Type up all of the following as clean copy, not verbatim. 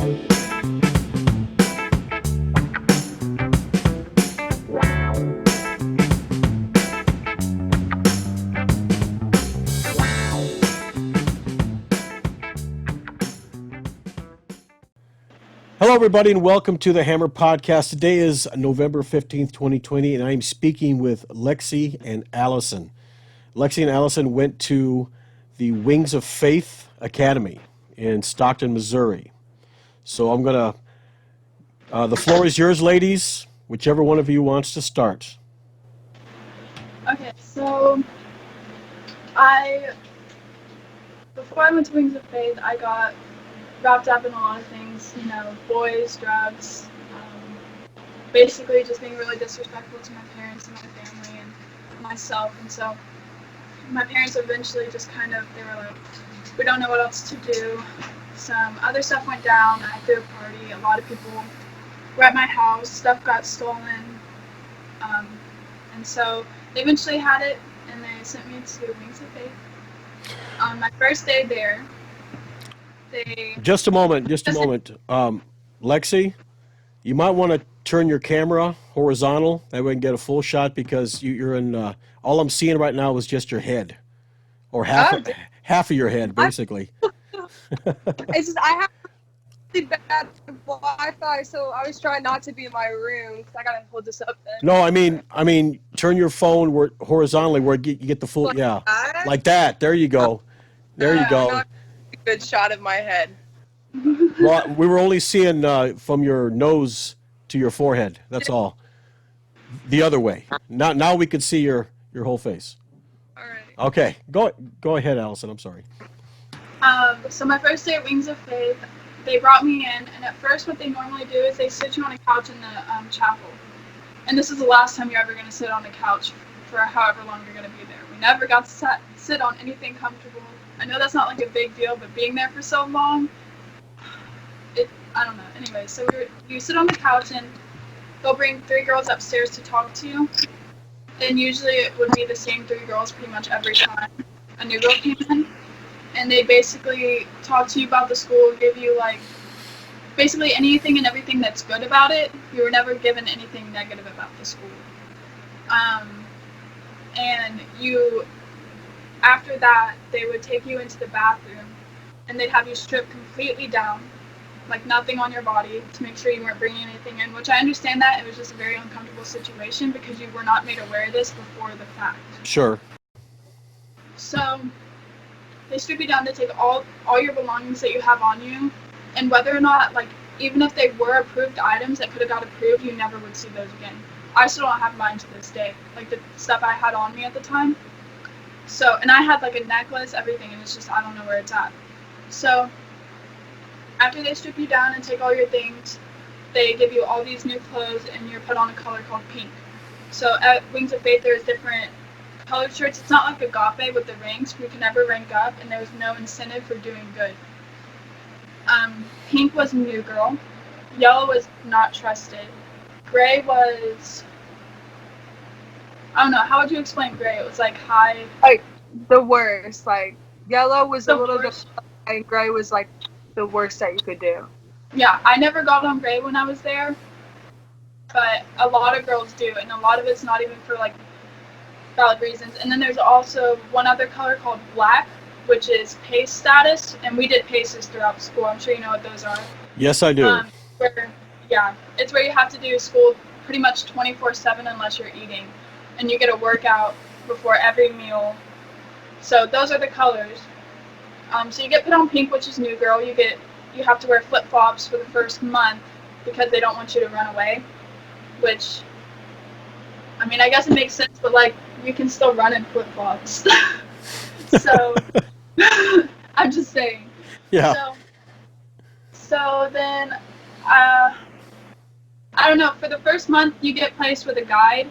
Hello, everybody, and welcome to the Hammer Podcast. Today is November 15th, 2020, and I'm speaking with Lexie and Alyson. Lexie and Alyson went to the Wings of Faith Academy in Stockton, Missouri. So I'm going to, the floor is yours, ladies, whichever one of you wants to start. Okay, so before I went to Wings of Faith, I got wrapped up in a lot of things, boys, drugs, basically just being really disrespectful to my parents and my family and myself. And so my parents eventually just they were like, we don't know what else to do. Some other stuff went down. I threw a party. A lot of people were at my house. Stuff got stolen. And so they eventually had it, and they sent me to Wings of Faith. On my first day there, Just a moment. Lexie, you might want to turn your camera horizontal. That way we can get a full shot because you're in, all I'm seeing right now is just your head. Or half of your head, basically. It's just, I have really bad Wi-Fi, so I was trying not to be in my room because I gotta hold this up then. No, I mean, turn your phone horizontally where you get the full, like that. There you go. There you go. Not a good shot of my head. Well, we were only seeing from your nose to your forehead. That's all. The other way. Now we could see your whole face. All right. Okay, go ahead, Alyson. I'm sorry. So my first day at Wings of Faith, they brought me in, and at first what they normally do is they sit you on a couch in the chapel. And this is the last time you're ever going to sit on a couch for however long you're going to be there. We never got to sit on anything comfortable. I know that's not like a big deal, but being there for so long, I don't know. Anyway, so you sit on the couch, and they'll bring 3 girls upstairs to talk to you. And usually it would be the same 3 girls pretty much every time a new girl came in. And they basically talk to you about the school, give you basically anything and everything that's good about it. You were never given anything negative about the school. And after that, they would take you into the bathroom, and they'd have you stripped completely down, like nothing on your body, to make sure you weren't bringing anything in, which I understand that. It was just a very uncomfortable situation because you were not made aware of this before the fact. Sure. So they strip you down to take all your belongings that you have on you, and whether or not, even if they were approved items that could have got approved, you never would see those again. I still don't have mine to this day, the stuff I had on me at the time. So, and I had a necklace, everything, and it's just, I don't know where it's at. So after they strip you down and take all your things, they give you all these new clothes, and you're put on a color called pink. So at Wings of Faith, there's different colored shirts. It's not like Agape with the ranks. We could never rank up, and there was no incentive for doing good. Pink was new girl. Yellow was not trusted. Gray was, I don't know, how would you explain gray? It was high. The worst. Yellow was a little bit, and gray was the worst that you could do. Yeah, I never got on gray when I was there, but a lot of girls do, and a lot of it's not even for valid reasons. And then there's also one other color called black, which is PACE status, and we did PACEs throughout school. I'm sure you know what those are. Yes, I do. It's where you have to do school pretty much 24/7 unless you're eating, and you get a workout before every meal. So those are the colors. So you get put on pink, which is new girl. You have to wear flip-flops for the first month because they don't want you to run away, which, I mean, I guess it makes sense, but you can still run in flip-flops. So I'm just saying. Yeah. So then, I don't know, for the first month you get placed with a guide,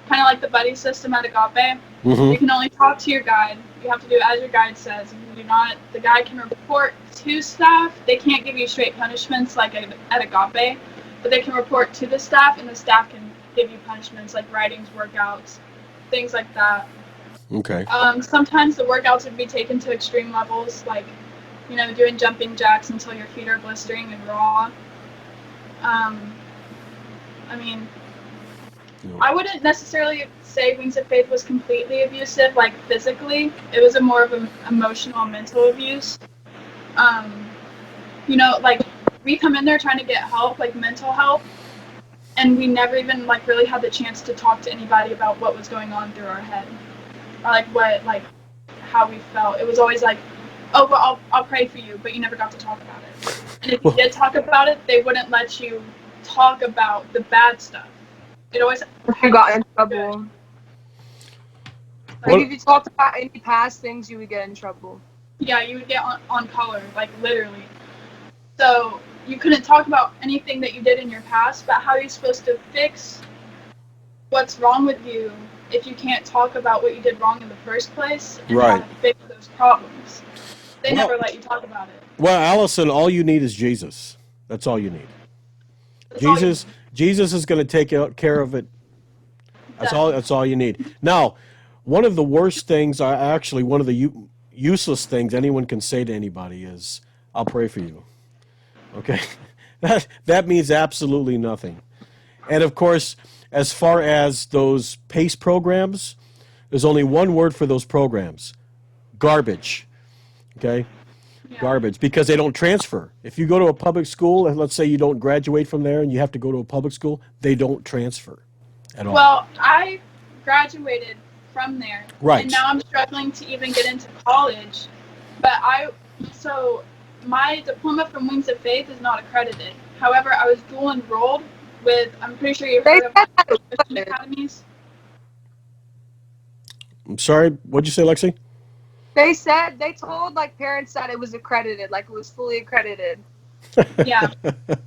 kind of like the buddy system at Agape. Mm-hmm. You can only talk to your guide. You have to do as your guide says. The guide can report to staff. They can't give you straight punishments like at Agape, but they can report to the staff, and the staff can give you punishments like writings, workouts, things like that. Okay. Sometimes the workouts would be taken to extreme levels, like doing jumping jacks until your feet are blistering and raw. I mean, I wouldn't necessarily say Wings of Faith was completely abusive, like physically. It was a more of an emotional, mental abuse. Like we come in there trying to get help, like mental help, and we never even like really had the chance to talk to anybody about what was going on through our head, or like how we felt. It was always like, oh, well, I'll pray for you, but you never got to talk about it. And if you did talk about it, they wouldn't let you talk about the bad stuff. It always You got in trouble. Like, if you talked about any past things, you would get in trouble. Yeah, you would get on color, like literally. So you couldn't talk about anything that you did in your past, but how are you supposed to fix what's wrong with you if you can't talk about what you did wrong in the first place and how to fix those problems? They never let you talk about it. Well, Alyson, all you need is Jesus. That's all you need. Jesus is going to take care of it. That's all you need. Now, one of the worst things, actually one of the useless things anyone can say to anybody is, I'll pray for you. Okay? That means absolutely nothing. And of course, as far as those PACE programs, there's only one word for those programs: garbage. Okay? Yeah. Garbage, because they don't transfer. If you go to a public school, and let's say you don't graduate from there and you have to go to a public school, they don't transfer at all. Well, I graduated from there. Right. And now I'm struggling to even get into college. But so my diploma from Wings of Faith is not accredited. However, I was dual enrolled with, I'm pretty sure you've heard of Christian academies. I'm sorry, what'd you say, Lexie? They told like parents that it was accredited, like it was fully accredited. Yeah,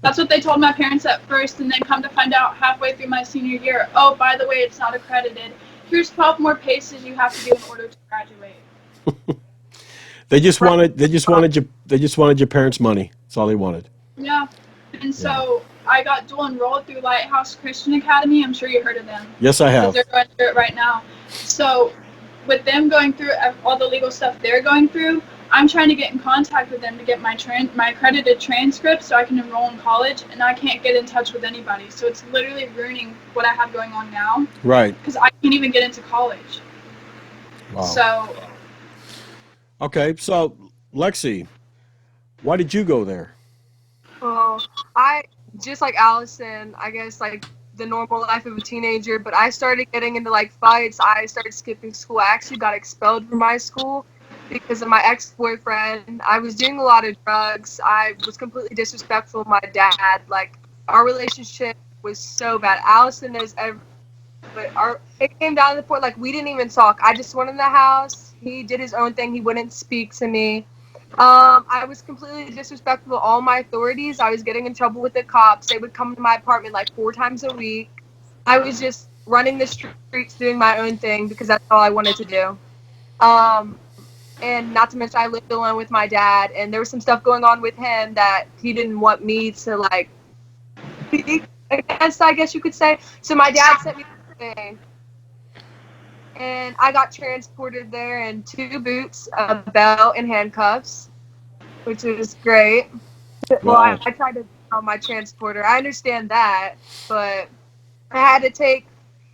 that's what they told my parents at first, and then come to find out halfway through my senior year, oh, by the way, it's not accredited. Here's 12 more paces you have to do in order to graduate. They just wanted your parents' money. That's all they wanted. Yeah, and so I got dual enrolled through Lighthouse Christian Academy. I'm sure you heard of them. Yes, I have. Because they're going through it right now. So with them going through all the legal stuff they're going through, I'm trying to get in contact with them to get my accredited transcript so I can enroll in college, and I can't get in touch with anybody. So it's literally ruining what I have going on now. Right. Because I can't even get into college. Wow. So. Okay, so Lexie, why did you go there? Well, I just like Alyson, I guess like the normal life of a teenager, but I started getting into like fights. I started skipping school. I actually got expelled from my school because of my ex-boyfriend. I was doing a lot of drugs. I was completely disrespectful of my dad. Like, our relationship was so bad. Alyson knows but it came down to the point, like, we didn't even talk. I just went in the house. He did his own thing. He wouldn't speak to me. I was completely disrespectful to all my authorities. I was getting in trouble with the cops. They would come to my apartment like 4 times a week. I was just running the streets, doing my own thing because that's all I wanted to do. And not to mention, I lived alone with my dad, and there was some stuff going on with him that he didn't want me to, like, be against, I guess you could say. So my dad sent me the thing, and I got transported there in 2 boots, a belt, and handcuffs, which was great. Wow. Well, I tried to tell my transporter. I understand that, but I had to take.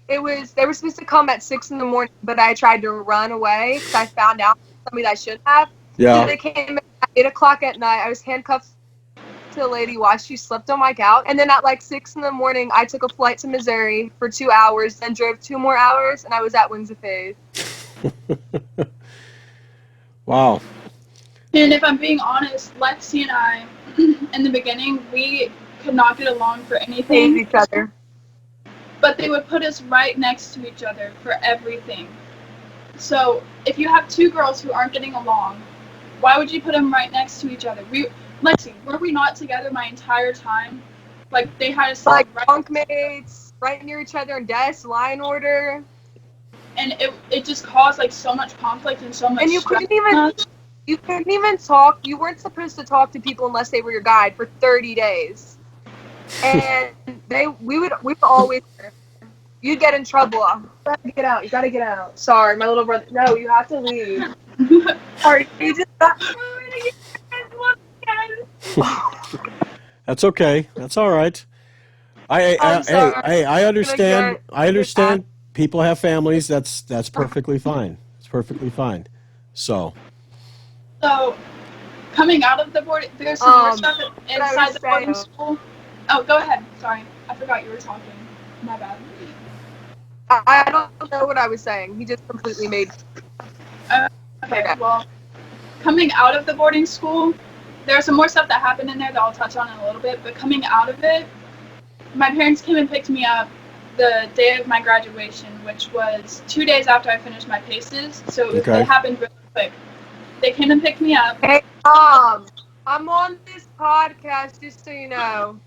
They were supposed to come at 6 a.m, but I tried to run away because I found out something I shouldn't have. Yeah. So they came at 8 o'clock at night. I was handcuffed to a lady while she slept on my couch. And then at like 6 a.m, I took a flight to Missouri for 2 hours, then drove 2 more hours, and I was at Wings of Faith. Wow. And if I'm being honest, Lexie and I, in the beginning, we could not get along for anything. Hate each other. But they would put us right next to each other for everything. So if you have 2 girls who aren't getting along, why would you put them right next to each other? Lexie, were we not together my entire time? Like, they had us like bunkmates, right near each other in desk, line order. And it just caused like so much conflict and so much. And you couldn't even talk. You weren't supposed to talk to people unless they were your guide for 30 days. And we would always. You'd get in trouble. You gotta get out. You gotta get out. Sorry, my little brother. No, you have to leave. Sorry, you just got. That's okay. That's all right. I'm Hey, sorry. I Gonna understand. I get that. understand. People have families. That's perfectly fine. It's perfectly fine. So, So coming out of the board, there's some more Um, stuff what I inside was the boarding saying, school. Oh, go ahead. Sorry, I forgot you were talking. My bad. I don't know what I was saying. He just completely made me Okay, forget. well, coming out of the boarding school, there's some more stuff that happened in there that I'll touch on in a little bit. But coming out of it, my parents came and picked me up the day of my graduation, which was 2 days after I finished my paces. So it okay. happened really quick. They came and picked me up. Hey, I'm on this podcast, just so you know.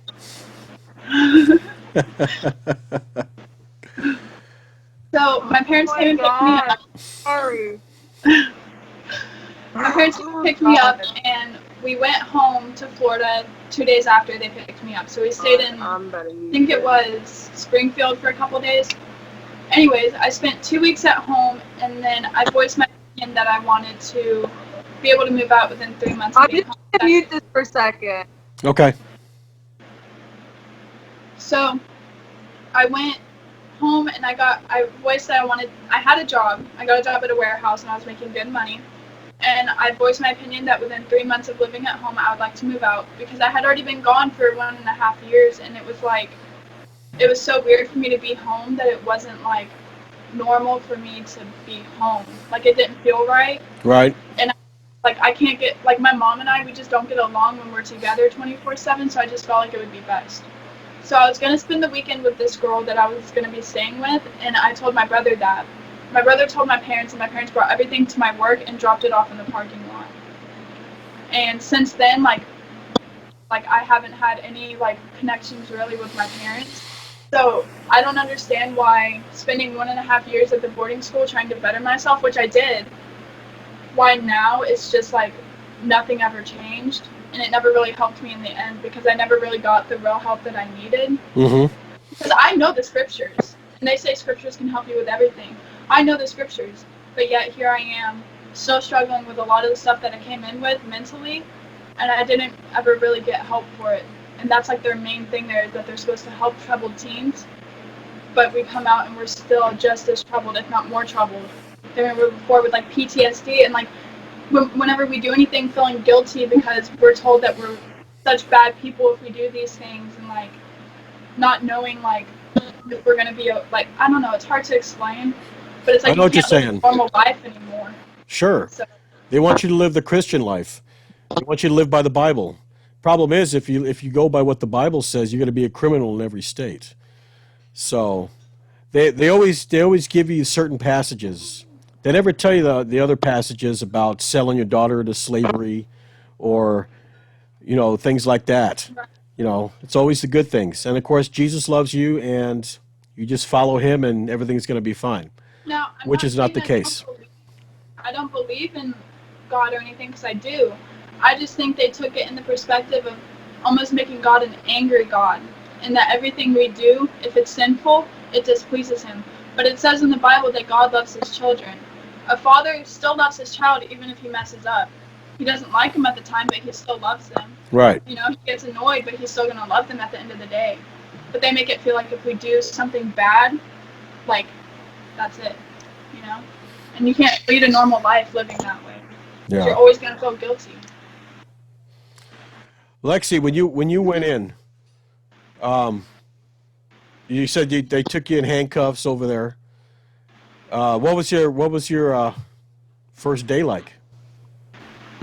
So my Oh parents my came and picked me god. up. Sorry. My parents came and Oh picked me up, god. and we went home to Florida 2 days after they picked me up. So we stayed in, I'm better I think it than was Springfield for a couple days. Anyways, I spent 2 weeks at home, and then I voiced my opinion that I wanted to be able to move out within 3 months of I'm being just home. gonna mute this for a second. Okay. So I went home and I voiced that I had a job. I got a job at a warehouse and I was making good money. And I voiced my opinion that within 3 months of living at home, I would like to move out because I had already been gone for 1.5 years, and it was like, it was so weird for me to be home that it wasn't like normal for me to be home. Like it didn't feel right. Right. And like I can't get, like my mom and I, we just don't get along when we're together 24/7. So I just felt like it would be best. So I was gonna spend the weekend with this girl that I was gonna be staying with, and I told my brother that. My brother told my parents, and my parents brought everything to my work and dropped it off in the parking lot. And since then, like I haven't had any like connections really with my parents. So I don't understand why spending 1.5 years at the boarding school trying to better myself, which I did, why now it's just like nothing ever changed, and it never really helped me in the end because I never really got the real help that I needed. Mm-hmm. Because I know the scriptures, and they say scriptures can help you with everything. I know the scriptures, but yet here I am, still struggling with a lot of the stuff that I came in with mentally, and I didn't ever really get help for it. And that's like their main thing there, is that they're supposed to help troubled teens, but we come out and we're still just as troubled, if not more troubled, than we were before with like PTSD and like whenever we do anything feeling guilty because we're told that we're such bad people if we do these things, and like not knowing like if we're gonna be like, I don't know, it's hard to explain, but it's I like know you what you're can't live a saying. normal life anymore. Sure. So They want you to live the Christian life. They want you to live by the Bible. Problem is, if you go by what the Bible says, you're going to be a criminal in every state. So they always give you certain passages. They never tell you the other passages about selling your daughter into slavery, or things like that. It's always the good things. And of course, Jesus loves you, and you just follow him, and everything's going to be fine. now I'm Which not is not saying the case. I don't believe in God or anything, because I do. I just think they took it in the perspective of almost making God an angry God, and that everything we do, if it's sinful, it displeases him. But it says in the Bible that God loves his children. A father still loves his child even if he messes up. He doesn't like him at the time, but he still loves them. Right. You know, he gets annoyed, but he's still going to love them at the end of the day. But they make it feel like if we do something bad, like, that's it, you know? And you can't lead a normal life living that way. Because you're Yeah. always going to feel guilty. Lexi, when you went in, um, you said they took you in handcuffs over there. What was your first day like?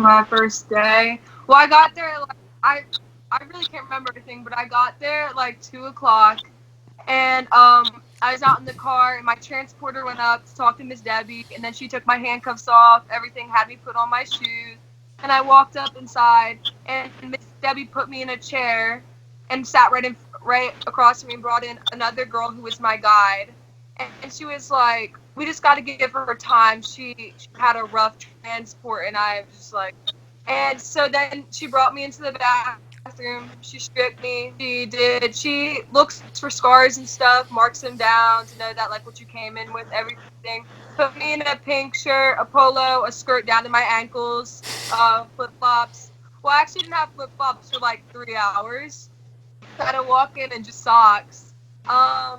my first day. Well, I got there like I really can't remember everything, but I got there at like 2 o'clock, and I was out in the car, and my transporter went up to talk to Miss Debbie, and then she took my handcuffs off. Everything, had me put on my shoes, and I walked up inside, and Miss Debbie put me in a chair, and sat right across from me, and brought in another girl who was my guide, and she was like, "We just got to give her time. She had a rough transport," and I was just like. And so then she brought me into the bathroom. She stripped me. She looks for scars and stuff, marks them down to know that like what you came in with, everything. Put me in a pink shirt, a polo, a skirt down to my ankles, flip flops. Well, I actually didn't have flip flops for like 3 hours. I had to walk in just socks. I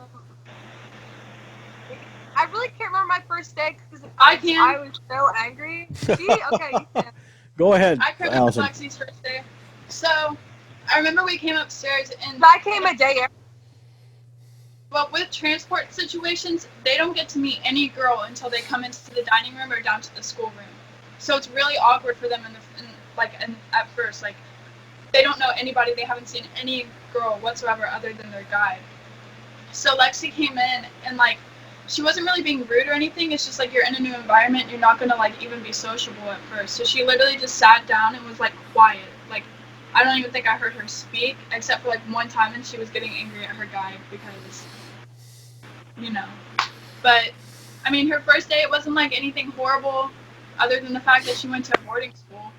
really can't remember my first day because I can. I was so angry. See, okay, you can. Go ahead, I can remember Alyson. Lexie's first day. So, I remember we came upstairs and I came a day after. well, with transport situations, they don't get to meet any girl until they come into the dining room or down to the schoolroom. So it's really awkward for them at first. Like, they don't know anybody. They haven't seen any girl whatsoever other than their guide. So Lexie came in and like, she wasn't really being rude or anything. It's just like you're in a new environment. You're not gonna like even be sociable at first. So she literally just sat down and was like quiet. Like, I don't even think I heard her speak except for like one time, and she was getting angry at her guide because, you know. But I mean, her first day, it wasn't like anything horrible, other than the fact that she went to a boarding school.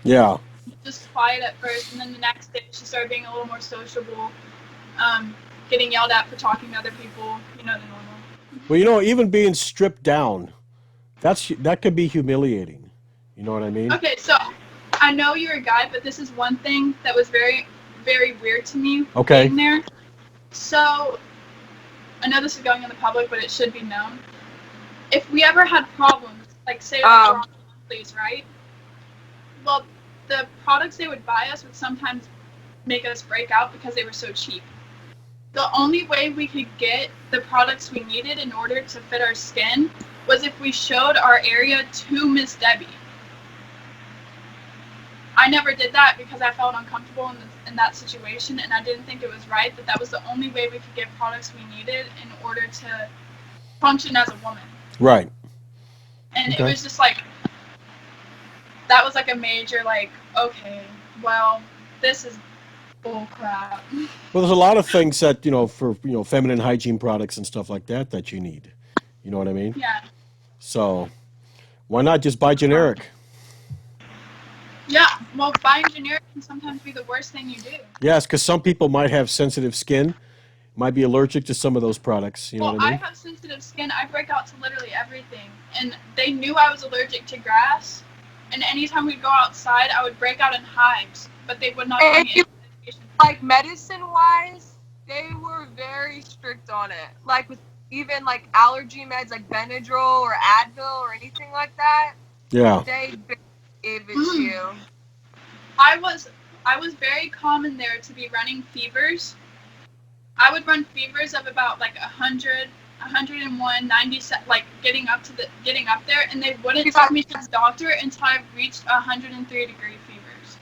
Yeah. Just quiet at first, and then the next day she started being a little more sociable, getting yelled at for talking to other people. You know, the normal. Well, you know, even being stripped down, that could be humiliating. You know what I mean? Okay, so I know you're a guy, but this is one thing that was very, very weird to me. Okay. Being there. So I know this is going in the public, but it should be known. If we ever had problems, like say please, right? Well, the products they would buy us would sometimes make us break out because they were so cheap. The only way we could get the products we needed in order to fit our skin was if we showed our area to Miss Debbie. I never did that because I felt uncomfortable in that situation, and I didn't think it was right that was the only way we could get products we needed in order to function as a woman. Right. And Okay. it was just like, that was like a major like, okay, well, this is bull crap. Well, there's a lot of things that, for, feminine hygiene products and stuff like that you need. You know what I mean? Yeah. So why not just buy generic? Yeah, well, buying generic can sometimes be the worst thing you do. Yes, because some people might have sensitive skin, might be allergic to some of those products. You know Well, what I I mean? have sensitive skin. I break out to literally everything. And they knew I was allergic to grass. And anytime we'd go outside, I would break out in hives. But they would not give me any medication. Like medicine-wise, they were very strict on it. Like with even like allergy meds, like Benadryl or Advil or anything like that. Yeah. They gave it to you. I was very common there to be running fevers. I would run fevers of about like 100, 101, 97, like getting up there, and they wouldn't take me to the doctor until I reached 103-degree fevers.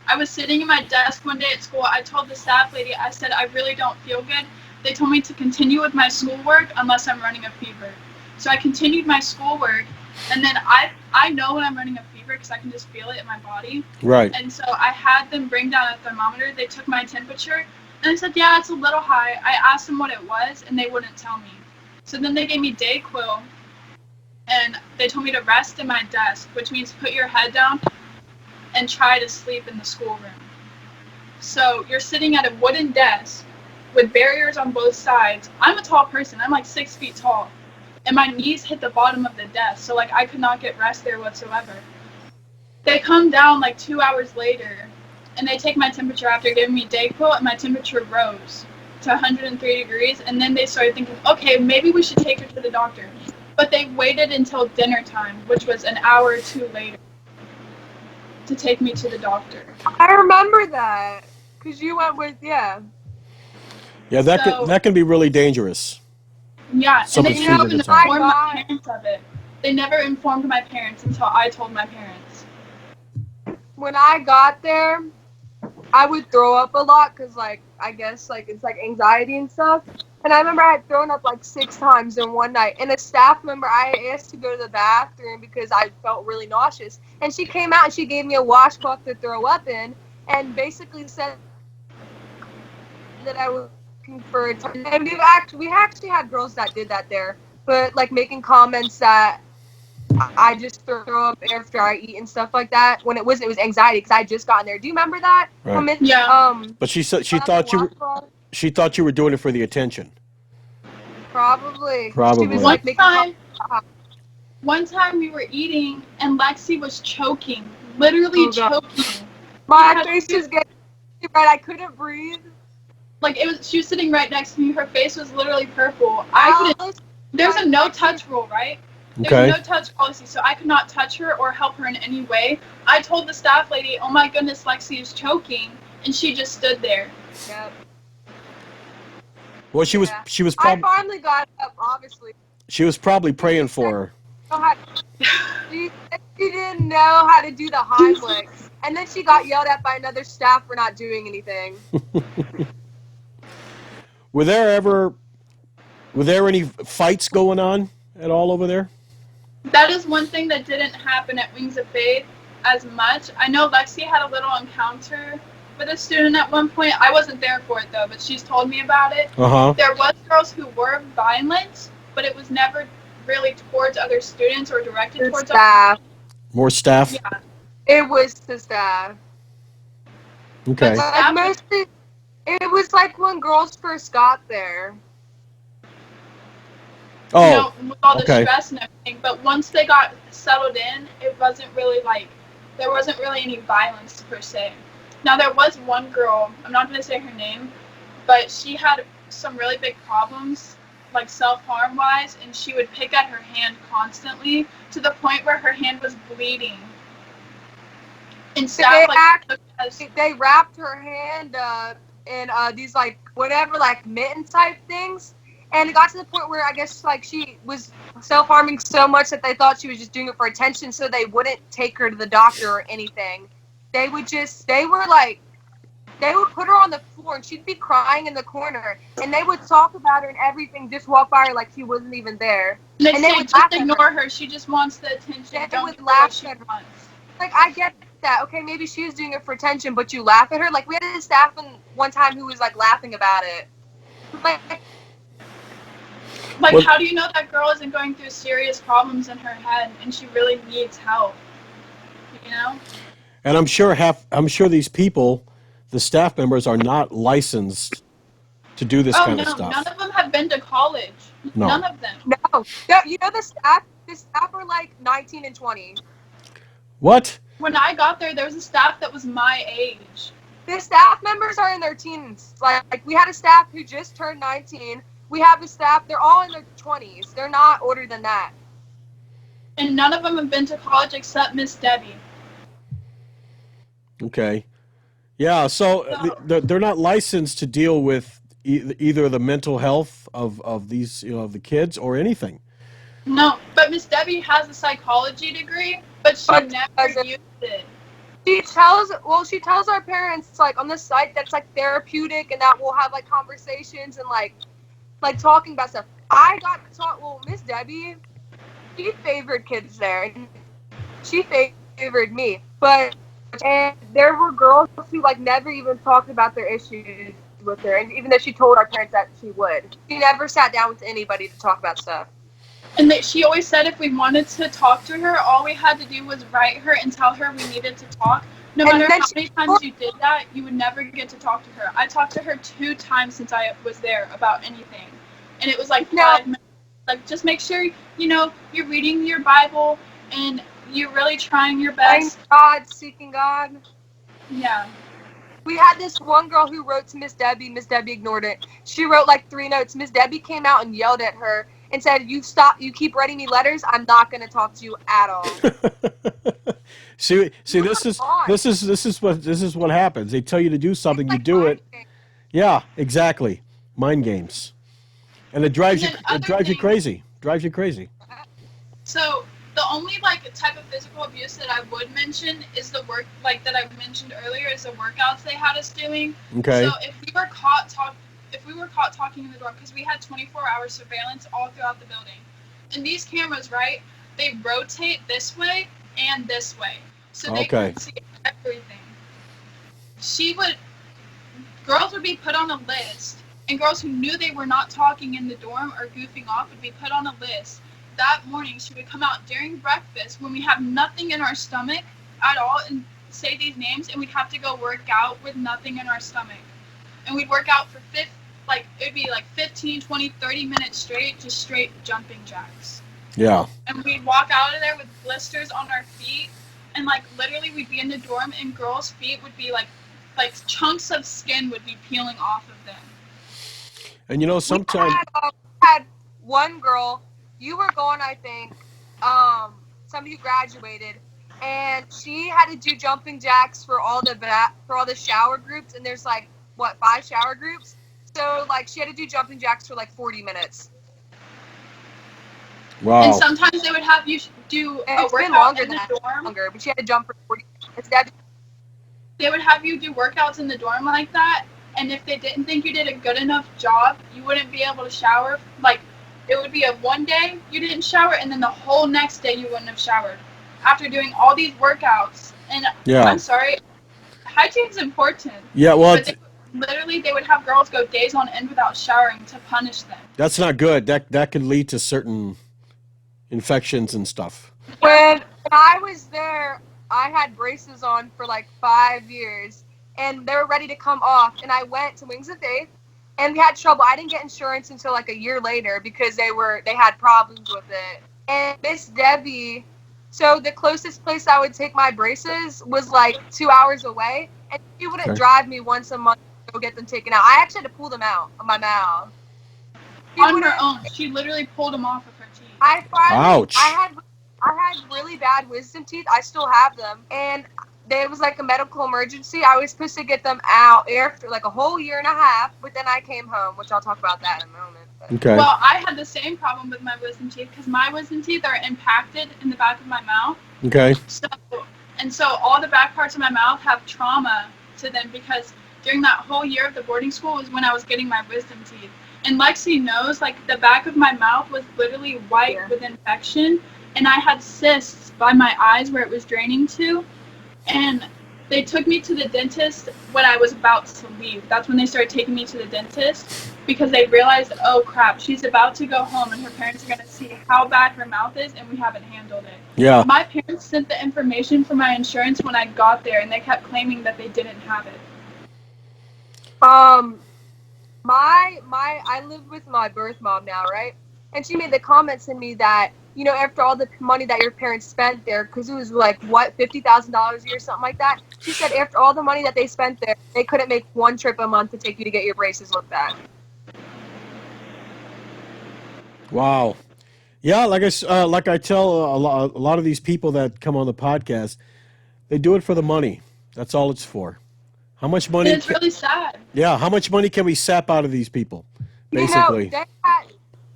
I was sitting at my desk one day at school. I told the staff lady, I said, I really don't feel good. They told me to continue with my schoolwork unless I'm running a fever. So I continued my schoolwork, and then I know when I'm running a fever because I can just feel it in my body. Right. And so I had them bring down a thermometer. They took my temperature, and I said, yeah, it's a little high. I asked them what it was, and they wouldn't tell me. So then they gave me Dayquil, and they told me to rest in my desk, which means put your head down and try to sleep in the schoolroom. So you're sitting at a wooden desk with barriers on both sides. I'm a tall person. I'm like 6 feet tall. And my knees hit the bottom of the desk, so like I could not get rest there whatsoever. They come down like 2 hours later, and they take my temperature after giving me Dayquil, and my temperature rose to 103 degrees, and then they started thinking, okay, maybe we should take her to the doctor. But they waited until dinner time, which was an hour or two later, to take me to the doctor. I remember that, because you went with, Yeah, that can be really dangerous. Yeah, and they Something's didn't food even at a time. inform my parents of it. They never informed my parents until I told my parents. when I got there, I would throw up a lot because, like, I guess, like, it's, like, anxiety and stuff. And I remember I had thrown up, like, 6 times in one night. And a staff member, I asked to go to the bathroom because I felt really nauseous. And she came out and she gave me a washcloth to throw up in and basically said that I was looking for attention. And we actually had girls that did that there. But, like, making comments that I just throw up after I eat and stuff like that. When it was anxiety because I had just gotten there. Do you remember that? Right. Yeah. But she said she thought you were doing it for the attention. Probably. Probably. She was like One time we were eating and Lexie was choking literally Oh, God. choking. My face was getting red. I couldn't breathe. Like she was sitting right next to me. Her face was literally purple. I couldn't. There's a no touch rule, right? There's a Okay. no touch policy, so I could not touch her or help her in any way. I told the staff lady, "Oh my goodness, Lexie is choking," and she just stood there. Yep. Well, she was I finally got up, obviously. she was probably praying for her. She didn't know how to do the Heimlichs. And then she got yelled at by another staff for not doing anything. Were there any fights going on at all over there? That is one thing that didn't happen at Wings of Faith as much. I know Lexie had a little encounter with a student at one point. I wasn't there for it though, but she's told me about it. Uh-huh. There was girls who were violent, but it was never really towards other students or directed towards staff. More staff? Yeah. It was the staff. Okay. But mostly, it was like when girls first got there. Oh, you know, with all the okay. stress and everything. But once they got settled in, it wasn't really there wasn't really any violence per se. Now there was one girl, I'm not going to say her name, but she had some really big problems, like self-harm wise, and she would pick at her hand constantly to the point where her hand was bleeding. And staff they wrapped her hand up in these whatever mitten type things. And it got to the point where I guess she was self-harming so much that they thought she was just doing it for attention, so they wouldn't take her to the doctor or anything. They would put her on the floor and she'd be crying in the corner, and they would talk about her and everything, just walk by her like she wasn't even there. And they would just ignore her. She just wants the attention. They would laugh at her. Like, I get that. Okay, maybe she was doing it for attention, but you laugh at her. Like, we had a staff one time who was laughing about it. How do you know that girl isn't going through serious problems in her head and she really needs help? You know? And I'm sure these people, the staff members, are not licensed to do this kind of stuff. None of them have been to college. No. None of them. No. You know the staff are 19 and 20. What? When I got there was a staff that was my age. The staff members are in their teens. Like we had a staff who just turned 19. We have a staff, they're all in their 20s. They're not older than that. And none of them have been to college except Miss Debbie. Okay. Yeah, so they're not licensed to deal with either the mental health of these, the kids or anything. No, but Miss Debbie has a psychology degree, but she never used it. She tells our parents on the site that's therapeutic and that we'll have conversations and talking about stuff. I got taught, Miss Debbie, she favored kids there. She favored me. And there were girls who never even talked about their issues with her. And even though she told our parents that she would. She never sat down with anybody to talk about stuff. And she always said if we wanted to talk to her, all we had to do was write her and tell her we needed to talk. No matter how many times you did that, you would never get to talk to her. I talked to her 2 times since I was there about anything. And it was 5 minutes. Just make sure, you're reading your Bible and you're really trying your best. Seeking God. Yeah. We had this one girl who wrote to Miss Debbie. Miss Debbie ignored it. She wrote 3 notes. Miss Debbie came out and yelled at her and said, you keep writing me letters, I'm not going to talk to you at all. see this is what happens. They tell you to do something, you do it. Yeah, exactly. Mind games. And it drives you crazy. Drives you crazy. So the only type of physical abuse that I would mention is the work that I mentioned earlier is the workouts they had us doing. Okay. So if we were caught talking in the door, because we had 24-hour surveillance all throughout the building, and these cameras, right, they rotate this way and this way, so they can see everything. Girls would be put on a list, and girls who knew they were not talking in the dorm or goofing off would be put on a list. That morning, she would come out during breakfast when we have nothing in our stomach at all and say these names, and we'd have to go work out with nothing in our stomach. And we'd work out for it'd be 15, 20, 30 minutes straight, just straight jumping jacks. Yeah. And we'd walk out of there with blisters on our feet and like literally we'd be in the dorm, and girls' feet would be like chunks of skin would be peeling off of them. And you know, We sometimes, had one girl. You were gone, I think. Some of you graduated, and she had to do jumping jacks for all the shower groups. And there's like what 5 shower groups. So like she had to do jumping jacks for like 40 minutes. And wow. sometimes they would have you do And a it's been workout longer in than the that, dorm. longer, but she had to jump for 40 minutes. They would have you do workouts in the dorm like that, and if they didn't think you did a good enough job, you wouldn't be able to shower. Like, it would be a one day you didn't shower, and then the whole next day you wouldn't have showered after doing all these workouts. And Yeah. I'm sorry, hygiene's important. Yeah, well, But they would have girls go days on end without showering to punish them. that's not good. That could lead to certain infections and stuff. When I was there, I had braces on for like 5 years, and they were ready to come off. And I went to Wings of Faith, and we had trouble. I didn't get insurance until like a year later because they had problems with it. And Miss Debbie, so the closest place I would take my braces was like 2 hours away, and she wouldn't Okay. drive me once a month to go get them taken out. I actually had to pull them out of my mouth. She On her wouldn't- own, she literally pulled them off of her teeth. I finally, Ouch. I had really bad wisdom teeth. I still have them, and there was like a medical emergency. I was supposed to get them out after like a whole year and a half, but then I came home, which I'll talk about that in a moment. But. Okay. Well, I had the same problem with my wisdom teeth because my wisdom teeth are impacted in the back of my mouth. Okay. So all the back parts of my mouth have trauma to them because during that whole year of the boarding school was when I was getting my wisdom teeth. And Lexie knows, like, the back of my mouth was literally white with infection, and I had cysts by my eyes where it was draining to. And they took me to the dentist when I was about to leave. That's when they started taking me to the dentist because they realized, oh crap, she's about to go home and her parents are going to see how bad her mouth is and we haven't handled it. Yeah. My parents sent the information for my insurance when I got there and they kept claiming that they didn't have it. I live with my birth mom now, right? And she made the comments to me that, you know, after all the money that your parents spent there, because it was like, what, $50,000 a year, something like that? She said after all the money that they spent there, they couldn't make one trip a month to take you to get your braces looked at. Wow. Yeah, like I tell a lot of these people that come on the podcast, they do it for the money. That's all it's for. How much money? And it's really sad. Yeah, how much money can we sap out of these people? Basically. You know,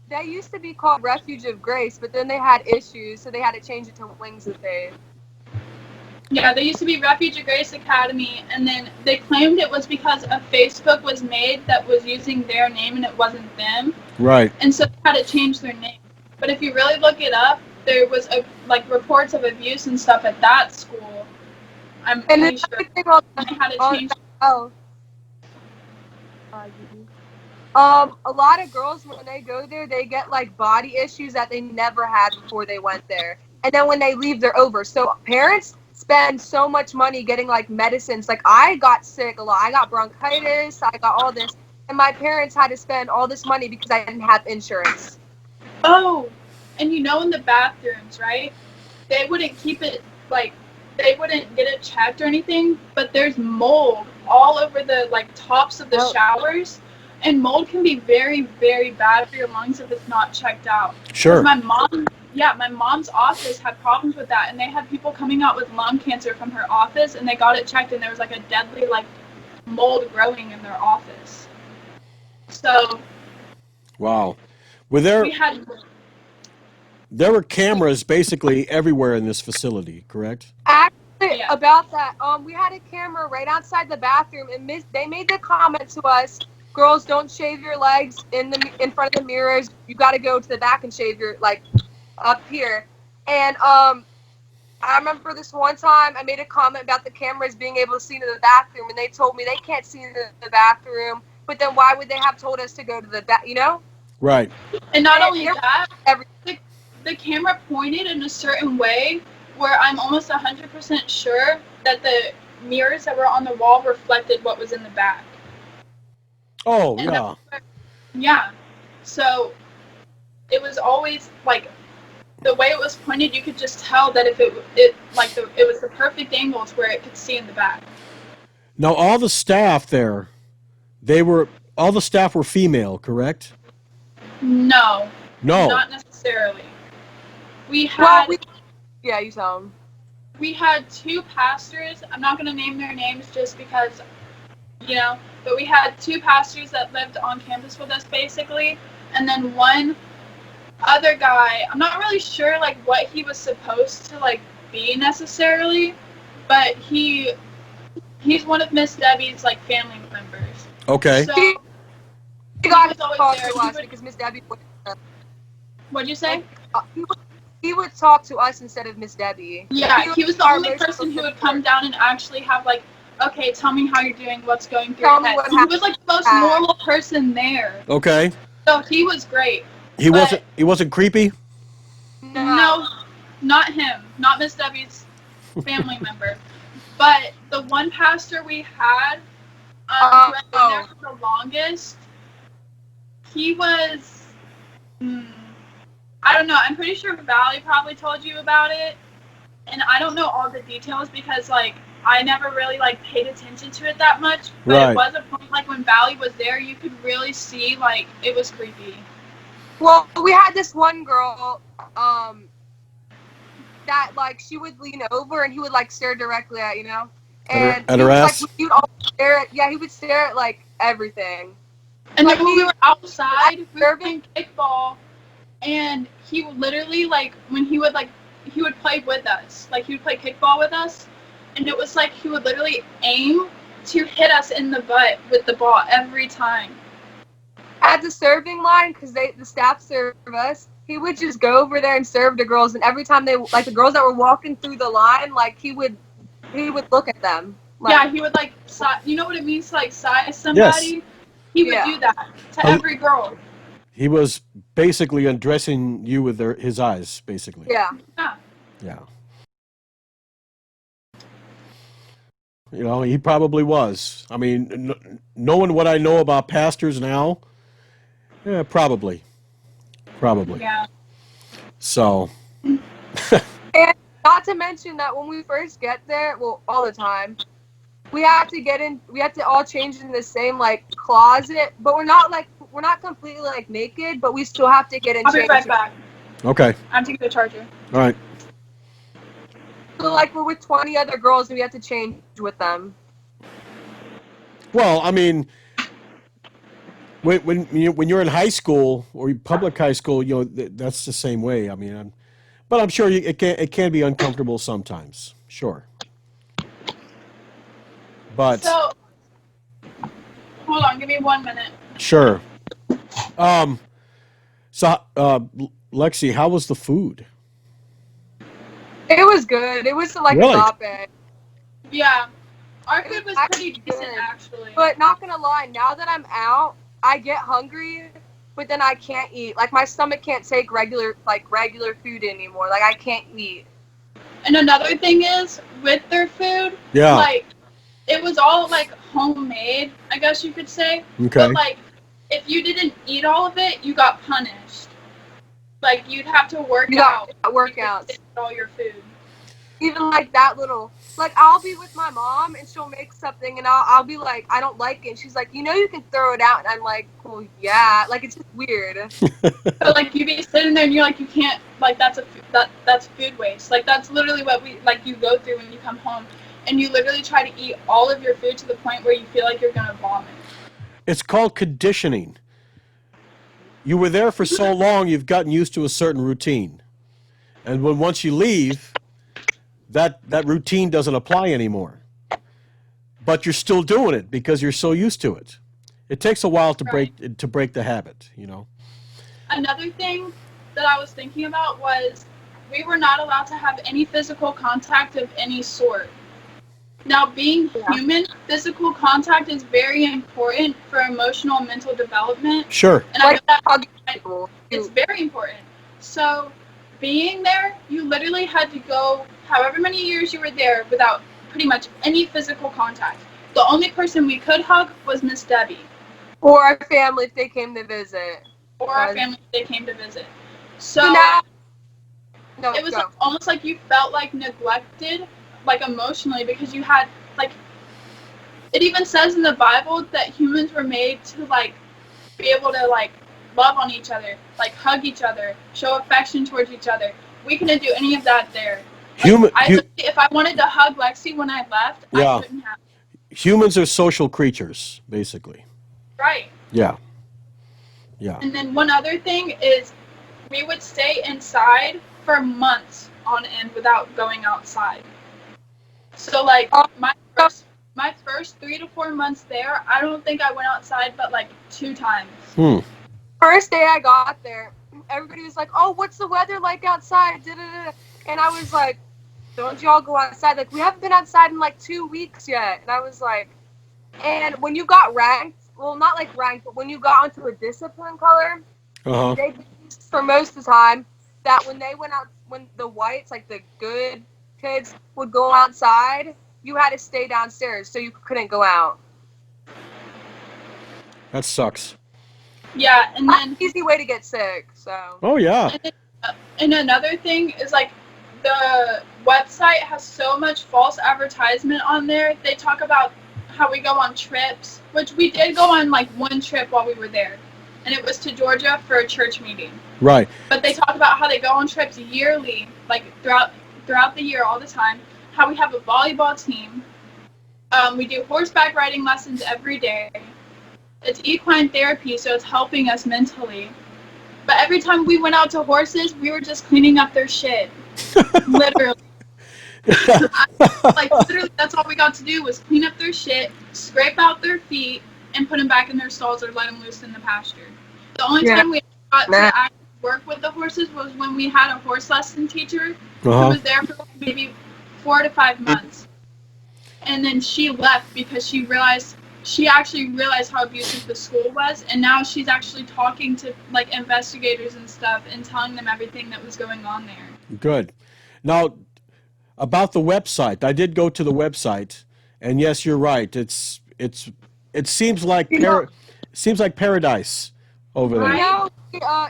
they used to be called Refuge of Grace, but then they had issues, so they had to change it to Wings of Faith. Yeah, they used to be Refuge of Grace Academy, and then they claimed it was because a Facebook was made that was using their name and it wasn't them. Right. And so they had to change their name. But if you really look it up, there was reports of abuse and stuff at that school. I'm pretty sure. They had to change. A lot of girls, when they go there, they get like body issues that they never had before they went there. And then when they leave, they're over. So parents spend so much money getting like medicines. Like I got sick a lot. I got bronchitis. I got all this. And my parents had to spend all this money because I didn't have insurance. Oh, and you know, in the bathrooms, right? They wouldn't keep it they wouldn't get it checked or anything, but there's mold all over the tops of the showers. And mold can be very, very bad for your lungs if it's not checked out. Sure. My mom's office had problems with that, and they had people coming out with lung cancer from her office, and they got it checked, and there was a deadly mold growing in their office. So. Wow. There were cameras basically everywhere in this facility, correct? Actually, about that, we had a camera right outside the bathroom, and they made the comment to us. Girls, don't shave your legs in front of the mirrors. You got to go to the back and shave your up here. And I remember this one time I made a comment about the cameras being able to see into the bathroom, and they told me they can't see into the bathroom. But then why would they have told us to go to the back? You know? Right. And not only that, the camera pointed in a certain way where I'm almost 100% sure that the mirrors that were on the wall reflected what was in the back. Oh, and yeah. Yeah. So it was always the way it was pointed, you could just tell that if it was the perfect angle to where it could see in the back. Now, all the staff there, all the staff were female, correct? No, No. not necessarily. We had yeah, you tell them. We had 2 pastors. I'm not going to name their names just because, but we had 2 pastors that lived on campus with us basically, and then one other guy. I'm not really sure like what he was supposed to like be necessarily, but he's one of Miss Debbie's like family members. Okay. So He got was always talk there. to us because Miss Debbie would. What'd you say? He would talk to us instead of Miss Debbie. Yeah, he was the only person who would come down and actually have like, okay, tell me how you're doing, what's going through your head. He was like the most normal person there. Okay. So he was great. He wasn't creepy? No, not him. Not Miss Debbie's family member. But the one pastor we had, who had been there for the longest, he was, I don't know, I'm pretty sure Valley probably told you about it. And I don't know all the details because, like, I never really, like, paid attention to it that much. But It was a point, like, when Valley was there, you could really see, like, it was creepy. Well, we had this one girl, that, like, she would lean over and he would, like, stare directly at, And at her ass? Like, he would always stare at, he would stare at, like, everything. And like, when we were outside, we were playing kickball, and he would literally, like, when he would play with us. Like, he would play kickball with us, and it was like he would literally aim to hit us in the butt with the ball every time. At the serving line, because the staff serve us, he would just go over there and serve the girls, and every time the girls that were walking through the line, like, he would look at them. Like, yeah, he would, like, you know what it means to, like, size somebody? Yes. He would do that to every girl. He was basically undressing you with his eyes, basically. Yeah. Yeah. He probably was. I mean, knowing what I know about pastors now, yeah, probably. Yeah. So. And not to mention that when we first get there, well, all the time, we have to all change in the same, like, closet, but we're not completely, like, naked, but we still have to get in. I'll be right back. Okay. I'm taking the charger. All right. So, like, we're with 20 other girls and we have to change with them. Well, I mean, when you're in high school or public high school, that's the same way. I mean, but I'm sure it can be uncomfortable sometimes. Sure. But So, hold on, give me 1 minute. Sure. So, Lexie, how was the food? It was good. It was like Really? Agape. Yeah, our food was pretty decent good. actually. But not gonna lie, now that I'm out, I get hungry, but then I can't eat. Like, my stomach can't take regular food anymore. Like, I can't eat. And another thing is, with their food, Yeah. like, it was all, like, homemade, I guess you could say. Okay. But, like, if you didn't eat all of it, you got punished. Like, you'd have to work out. Workouts. To eat all your food. Even, like, that little... Like, I'll be with my mom, and she'll make something, and I'll be like, I don't like it. And she's like, you can throw it out. And I'm like, well, yeah. Like, it's just weird. So, like, you be sitting there, and you're like, you can't... Like, that's food waste. Like, that's literally what you go through when you come home. And you literally try to eat all of your food to the point where you feel like you're going to vomit. It's called conditioning. You were there for so long, you've gotten used to a certain routine. And once you leave, that routine doesn't apply anymore. But you're still doing it because you're so used to it. It takes a while to break the habit, Another thing that I was thinking about was we were not allowed to have any physical contact of any sort. Now, being human, physical contact is very important for emotional and mental development. Sure. And I know it's very important. So, being there, you literally had to go however many years you were there without pretty much any physical contact. The only person we could hug was Miss Debbie. Or our family if they came to visit. Or our family if they came to visit. So No, it was go. like almost like you felt like neglected, like emotionally, because you had like it even says in the Bible that humans were made to like be able to like love on each other, like hug each other, show affection towards each other. We couldn't do any of that there. Like if I wanted to hug Lexie when I left, I Yeah. couldn't have. Humans are social creatures, basically. Right. Yeah. Yeah. And then one other thing is we would stay inside for months on end without going outside. So like my first 3 to 4 months there, I don't think I went outside but like 2 times. First day I got there, everybody was like, "Oh, what's the weather like outside?" Da-da-da. And I was like, "Don't y'all go outside? Like, we haven't been outside in like 2 weeks yet." And I was like, and when you got ranked, well, not like ranked, but when you got onto a discipline color, they for most of the time that when they went out, when the whites, like the good kids, would go outside, you had to stay downstairs, so you couldn't go out. That sucks. Yeah, and then easy way to get sick. So. Oh yeah. And another thing is like the website has so much false advertisement on there. They talk about how we go on trips, which we did go on like one trip while we were there, and it was to Georgia for a church meeting. Right. But they talk about how they go on trips yearly, like throughout the year, all the time. How we have a volleyball team. We do horseback riding lessons every day. It's equine therapy, so it's helping us mentally. But every time we went out to horses, we were just cleaning up their shit. Literally. Like, literally, that's all we got to do was clean up their shit, scrape out their feet, and put them back in their stalls or let them loose in the pasture. The only time we got to actually work with the horses was when we had a horse lesson teacher who was there for maybe 4 to 5 months. And then she left because she actually realized how abusive the school was, and now she's actually talking to like investigators and stuff and telling them everything that was going on there. Good. Now, about the website, I did go to the website, and yes, you're right. It seems like paradise over there. No,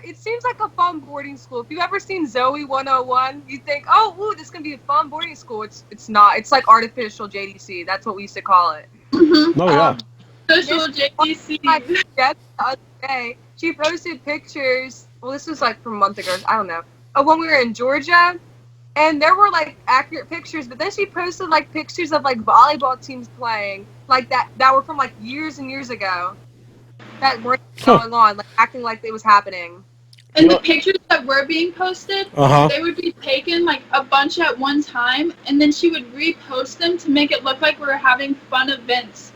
it seems like a fun boarding school. If you've ever seen Zoe 101, you think, "Oh, ooh, this is gonna be a fun boarding school." It's not. It's like artificial JDC. That's what we used to call it. Mm-hmm. Oh yeah. Social JDC. The other day, she posted pictures. Well, this was like from a month ago. I don't know. Of when we were in Georgia, and there were like accurate pictures. But then she posted like pictures of like volleyball teams playing, like that were from like years and years ago. That weren't going on, like acting like it was happening. And the pictures that were being posted, they would be taken like a bunch at one time, and then she would repost them to make it look like we were having fun events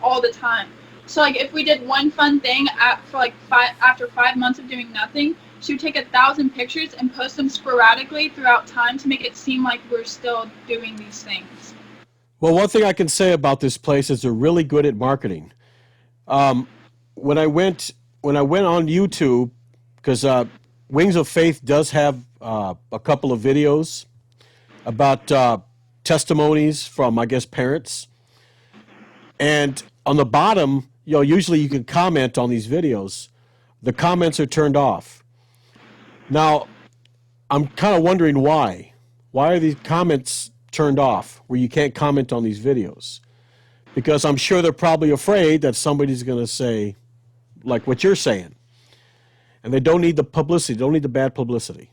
all the time. So like if we did one fun thing after 5 months of doing nothing, she would take 1,000 pictures and post them sporadically throughout time to make it seem like we're still doing these things. Well, one thing I can say about this place is they're really good at marketing. When I went on YouTube, because Wings of Faith does have a couple of videos about testimonies from, I guess, parents. And on the bottom, usually you can comment on these videos. The comments are turned off. Now, I'm kind of wondering why. Why are these comments turned off where you can't comment on these videos? Because I'm sure they're probably afraid that somebody's going to say, like what you're saying. And they don't need the publicity, don't need the bad publicity,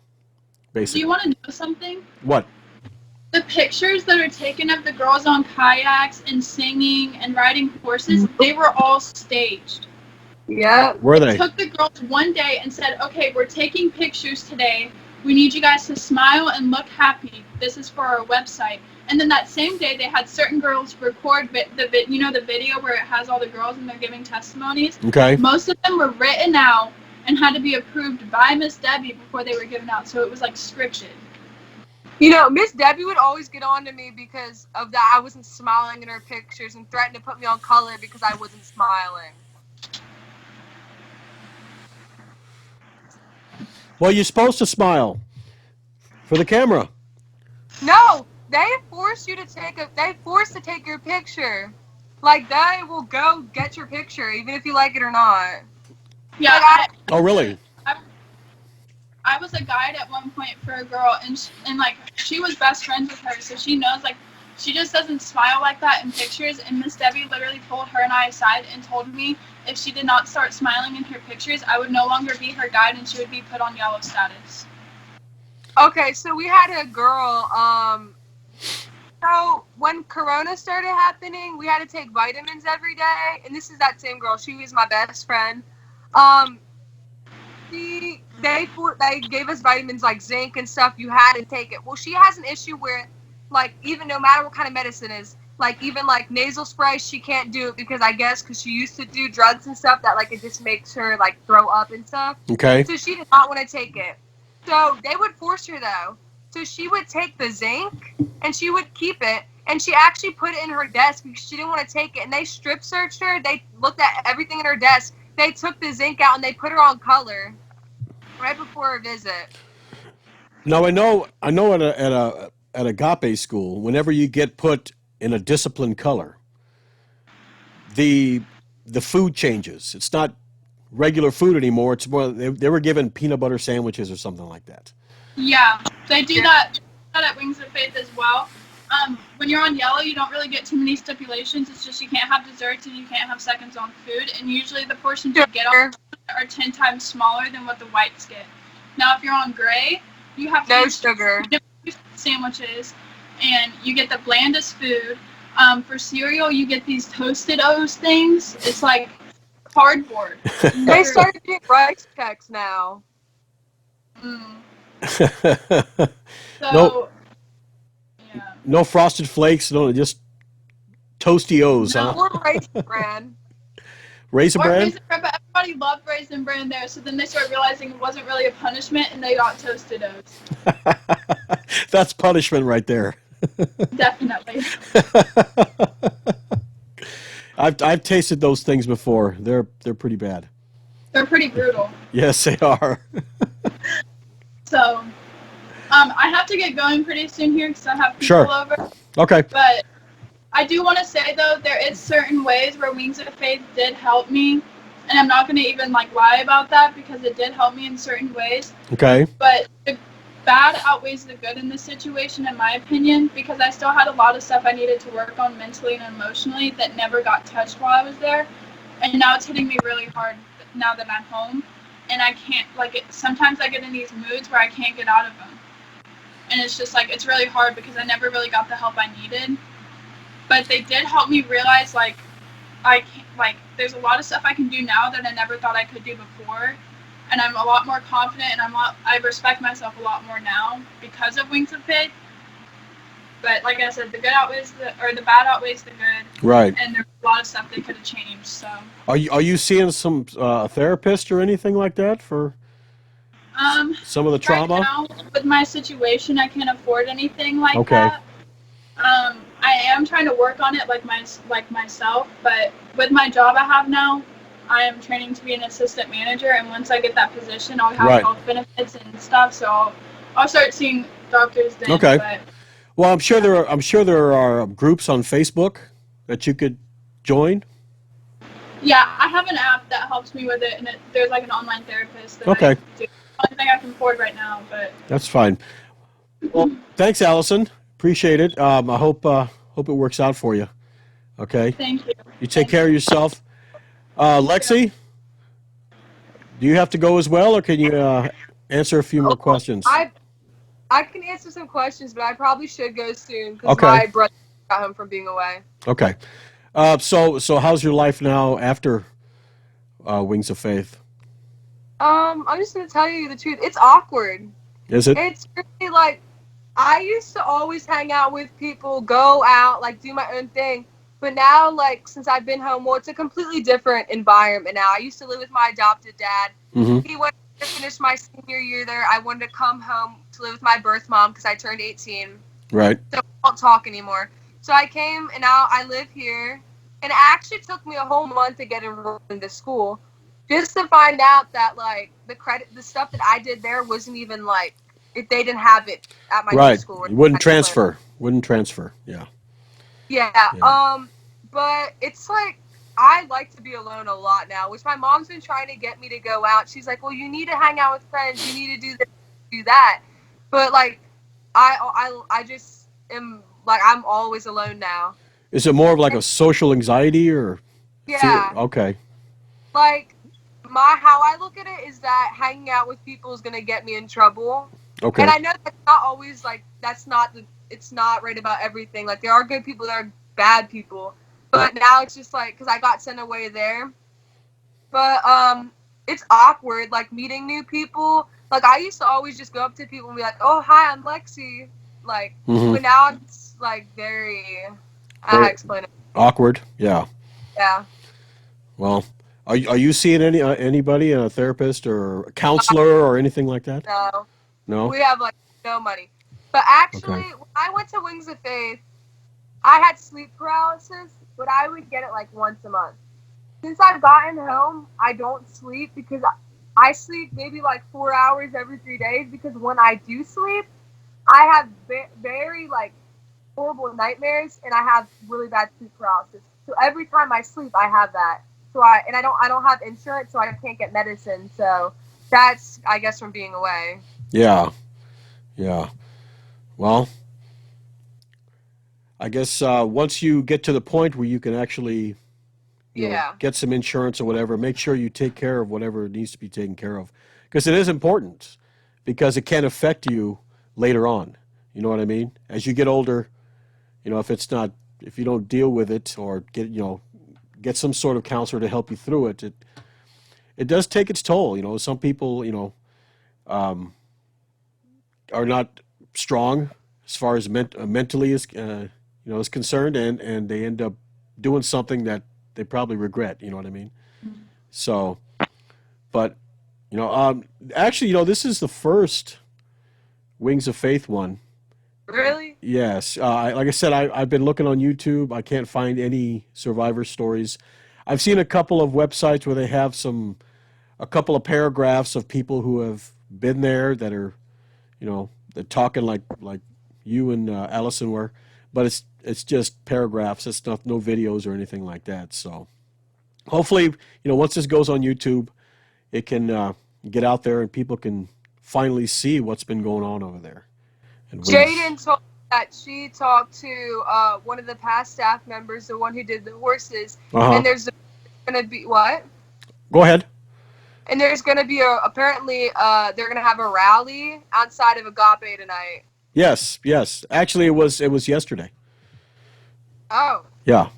basically. Do you want to know something? What? The pictures that are taken of the girls on kayaks and singing and riding horses, they were all staged. Yeah. Were they? They took the girls one day and said, "Okay, we're taking pictures today. We need you guys to smile and look happy. This is for our website." And then that same day, they had certain girls record the video where it has all the girls and they're giving testimonies. Okay. Most of them were written out and had to be approved by Miss Debbie before they were given out. So it was like scripted. Miss Debbie would always get on to me because of that. I wasn't smiling in her pictures and threatened to put me on color because I wasn't smiling. Well, you're supposed to smile for the camera. No, they force you to take your picture. Like, they will go get your picture, even if you like it or not. Yeah. Oh, really? I was a guide at one point for a girl, and like she was best friends with her, so she knows like she just doesn't smile like that in pictures. And Miss Debbie literally pulled her and I aside and told me if she did not start smiling in her pictures, I would no longer be her guide and she would be put on yellow status. Okay, so we had a girl. So when Corona started happening, we had to take vitamins every day, and this is that same girl. She was my best friend. They gave us vitamins like zinc and stuff. You had to take it. Well, she has an issue where, like, even no matter what kind of medicine is, like even like nasal spray, she can't do it because I guess because she used to do drugs and stuff that like it just makes her like throw up and stuff. Okay. So she did not want to take it. So they would force her though. So she would take the zinc and she would keep it. And she actually put it in her desk because she didn't want to take it. And they strip searched her. They looked at everything in her desk. They took the zinc out and they put her on color right before her visit. Now I know at Agape school, whenever you get put in a disciplined color, the the food changes. It's not regular food anymore. It's more they were given peanut butter sandwiches or something like that. Yeah, they do that at Wings of Faith as well. When you're on yellow, you don't really get too many stipulations. It's just you can't have desserts and you can't have seconds on food. And usually the portions you get on are 10 times smaller than what the whites get. Now, if you're on gray, you have no sugar sandwiches, and you get the blandest food. For cereal, you get these toasted O's things. It's like cardboard. They started doing rice checks now. So, yeah. No frosted flakes. No, just toasty O's, No. huh? Or Raisin Bran. Raisin Bran? Raisin Bran, but everybody loved Raisin Bran there, so then they started realizing it wasn't really a punishment, and they got toasted O's. That's punishment right there. Definitely. I've tasted those things before. They're pretty bad. They're pretty brutal. Yes, they are. So, I have to get going pretty soon here because I have people Sure. over. Okay. But I do want to say, though, there is certain ways where Wings of Faith did help me, and I'm not going to even, like, lie about that because it did help me in certain ways. Okay. But the bad outweighs the good in this situation, in my opinion, because I still had a lot of stuff I needed to work on mentally and emotionally that never got touched while I was there. And now it's hitting me really hard now that I'm home. And I can't, like, sometimes I get in these moods where I can't get out of them. And it's just, like, it's really hard because I never really got the help I needed. But they did help me realize, like, I can't, like, there's a lot of stuff I can do now that I never thought I could do before. And I'm a lot more confident, and I respect myself a lot more now because of Wings of Faith. But like I said, the bad outweighs the good. Right. And there's a lot of stuff they could have changed. So. Are you seeing some therapist or anything like that for some of the trauma? Right now, with my situation, I can't afford anything like Okay. that. I am trying to work on it like myself, but with my job I have now, I am training to be an assistant manager, and once I get that position, I'll have Right. health benefits and stuff. So I'll start seeing doctors then. Okay. But, Well, I'm sure there are groups on Facebook that you could join. yeah, I have an app that helps me with it, and there's like an online therapist. That Okay. I do. Only thing I can afford right now, but That's fine. Well, thanks, Alyson. Appreciate it. I hope it works out for you. Okay. thank you. You take care of yourself. Lexie, do you have to go as well, or can you answer a few more questions? I can answer some questions, but I probably should go soon because Okay. my brother got home from being away. Okay. So how's your life now after Wings of Faith? I'm just gonna tell you the truth. It's awkward. Is it? It's really like I used to always hang out with people, go out, like do my own thing. But now, like since I've been home, well, it's a completely different environment now. I used to live with my adopted dad. Mm-hmm. He went to finish my senior year there. I wanted to come home to live with my birth mom because I turned 18. Right. So we don't talk anymore. So I came and now I live here. And it actually took me a whole month to get enrolled into school, just to find out that like the stuff that I did there wasn't even like if they didn't have it at my new Right. school. You wouldn't transfer. Wouldn't transfer. Yeah. Yeah. But it's like I like to be alone a lot now, which my mom's been trying to get me to go out. She's like, well, you need to hang out with friends. You need to do this. do that. But like, I just am like, I'm always alone now. Is it more of like a social anxiety or fear? Yeah, Okay. like how I look at it is that hanging out with people is gonna get me in trouble. And Okay. I know that's not always like it's not right about everything. Like there are good people, there are bad people. But now it's just like because I got sent away there. But it's awkward like meeting new people. Like I used to always just go up to people and be like, "Oh, hi, I'm Lexie." Like, Mm-hmm. but now it's like very. I how to explain it. Awkward. Yeah. Yeah. Well, are you seeing anybody, a therapist or a counselor or anything like that? No, No. we have like no money. But Okay. actually, when I went to Wings of Faith, I had sleep paralysis, but I would get it like once a month. Since I've gotten home, I don't sleep because I sleep maybe like 4 hours every 3 days because when I do sleep, I have very like horrible nightmares and I have really bad sleep paralysis. So every time I sleep, I have that. So I don't have insurance, so I can't get medicine. So that's I guess from being away. Yeah. Yeah. Well, I guess once you get to the point where you can actually, Yeah. get some insurance or whatever, make sure you take care of whatever needs to be taken care of, because it is important, because it can affect you later on. You know what I mean? As you get older, if you don't deal with it or get some sort of counselor to help you through it, it does take its toll. Some people, um, are not strong as far as mentally is concerned, and they end up doing something that they probably regret. You know what I mean? So, but actually, this is the first Wings of Faith one. Really? Yes, like I said, I've been looking on YouTube. I can't find any survivor stories. I've seen a couple of websites where they have a couple of paragraphs of people who have been there that are, they're talking like you and Alyson were, but it's just paragraphs. It's not no videos or anything like that. So hopefully, once this goes on YouTube, it can get out there and people can finally see what's been going on over there. And Jaden told me that she talked to one of the past staff members, the one who did the horses, Uh-huh. and there's going to be what? Go ahead. And there's going to be apparently they're going to have a rally outside of Agape tonight. Yes, yes. Actually, it was yesterday. Oh. Yeah.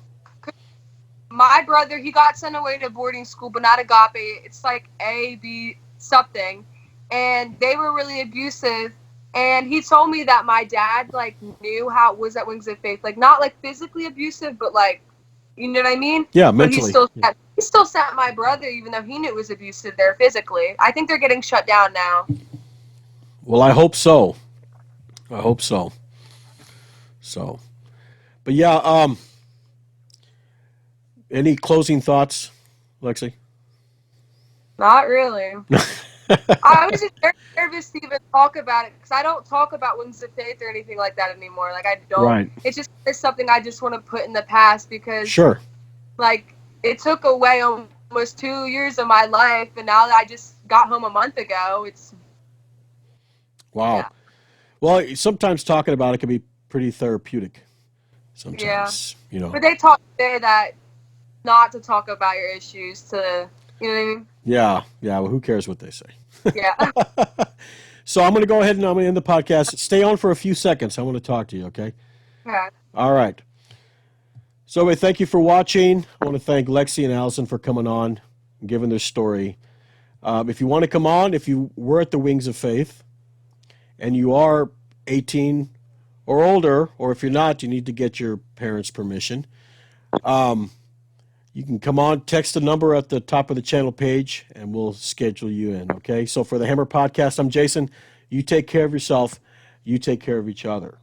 My brother, he got sent away to boarding school, but not Agape. It's like A, B, something. And they were really abusive. And he told me that my dad, like, knew how it was at Wings of Faith. Like, not, like, physically abusive, but, like, you know what I mean? Yeah, But mentally. he still sat my brother, even though he knew it was abusive there physically. I think they're getting shut down now. Well, I hope so. I hope so. So, but yeah, any closing thoughts, Lexie? Not really. I was just very nervous to even talk about it because I don't talk about Wings of Faith or anything like that anymore. Like I don't. Right. It's something I just want to put in the past because Sure. like it took away almost 2 years of my life, and now that I just got home a month ago, it's Wow. Yeah. Well, sometimes talking about it can be pretty therapeutic. Sometimes, But they say that not to talk about your issues to you know what I mean? Yeah, yeah. Well, who cares what they say? Yeah. So I'm going to go ahead and I'm going to end the podcast. Stay on for a few seconds. I want to talk to you, okay? Okay. All right. So, anyway, thank you for watching. I want to thank Lexie and Alyson for coming on and giving their story. If you want to come on, if you were at the Wings of Faith and you are 18 or older, or if you're not, you need to get your parents' permission. You can come on, text the number at the top of the channel page, and we'll schedule you in, okay? So for the Hammer Podcast, I'm Jason. You take care of yourself. You take care of each other.